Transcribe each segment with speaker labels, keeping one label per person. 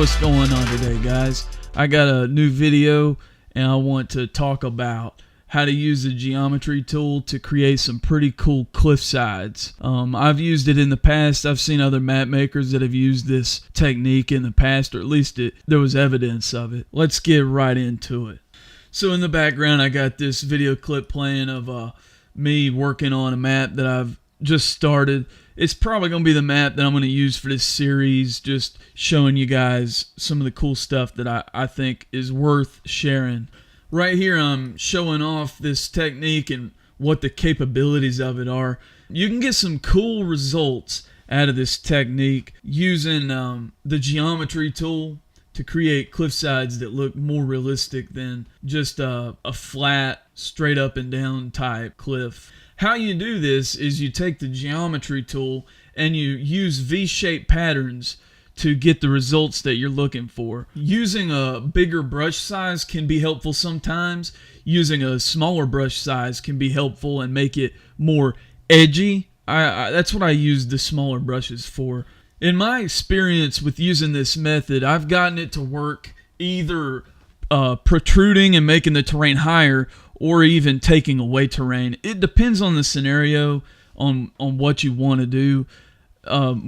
Speaker 1: what's going on today, guys. I got a new video and I want to talk about how to use the geometry tool to create some pretty cool cliff sides. I've used it in the past. I've seen other map makers that have used this technique in the past, or at least there was evidence of it. Let's get right into it. So in the background I got this video clip playing of me working on a map that I've just started. It's probably going to be the map that I'm going to use for this series, just showing you guys some of the cool stuff that I think is worth sharing. Right here I'm showing off this technique and what the capabilities of it are. You can get some cool results out of this technique using the geometry tool to create cliff sides that look more realistic than just a flat, straight up and down type cliff. How you do this is you take the geometry tool and you use V-shaped patterns to get the results that you're looking for. Using a bigger brush size can be helpful sometimes. Using a smaller brush size can be helpful and make it more edgy. That's what I use the smaller brushes for. In my experience with using this method, I've gotten it to work either protruding and making the terrain higher, or even taking away terrain. It depends on the scenario, on what you want to do.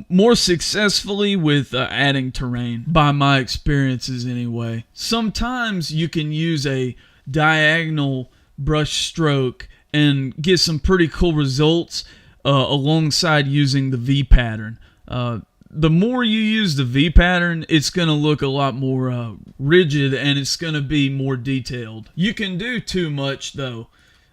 Speaker 1: More successfully with adding terrain, by my experiences anyway. Sometimes you can use a diagonal brush stroke and get some pretty cool results alongside using the V pattern. The more you use the V pattern, it's going to look a lot more rigid and it's going to be more detailed. You can do too much though.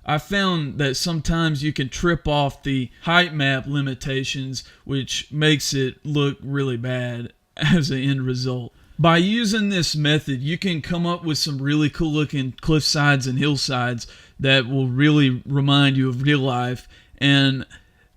Speaker 1: I found that sometimes you can trip off the height map limitations, which makes it look really bad as an end result. By using this method, you can come up with some really cool looking cliff sides and hillsides that will really remind you of real life and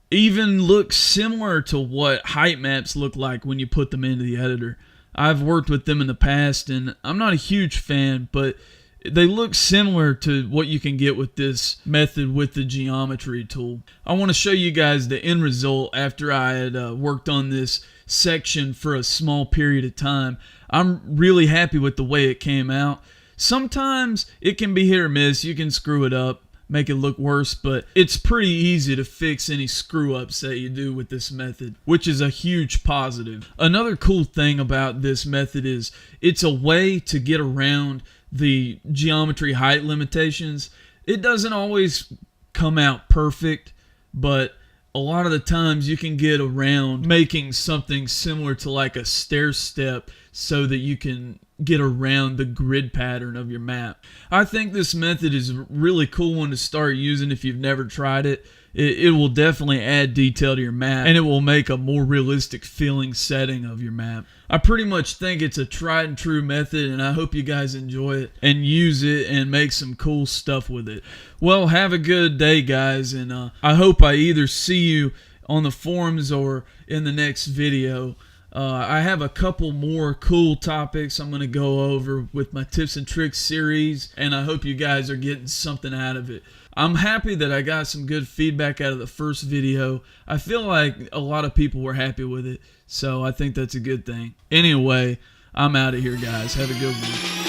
Speaker 1: even look similar to what height maps look like when you put them into the editor. I've worked with them in the past and I'm not a huge fan, but they look similar to what you can get with this method with the geometry tool. I want to show you guys the end result after I had worked on this section for a small period of time. I'm really happy with the way it came out. Sometimes it can be hit or miss. You can screw it up, make it look worse, but it's pretty easy to fix any screw-ups that you do with this method, which is a huge positive. Another cool thing about this method is it's a way to get around the geometry height limitations. It doesn't always come out perfect, but a lot of the times you can get around making something similar to like a stair step so that you can get around the grid pattern of your map. I think this method is a really cool one to start using if you've never tried it. It will definitely add detail to your map and it will make a more realistic feeling setting of your map. I pretty much think it's a tried and true method and I hope you guys enjoy it and use it and make some cool stuff with it. Well, have a good day, guys, and I hope I either see you on the forums or in the next video. I have a couple more cool topics I'm going to go over with my tips and tricks series, and I hope you guys are getting something out of it. I'm happy that I got some good feedback out of the first video. I feel like a lot of people were happy with it, so I think that's a good thing. Anyway, I'm out of here, guys. Have a good one.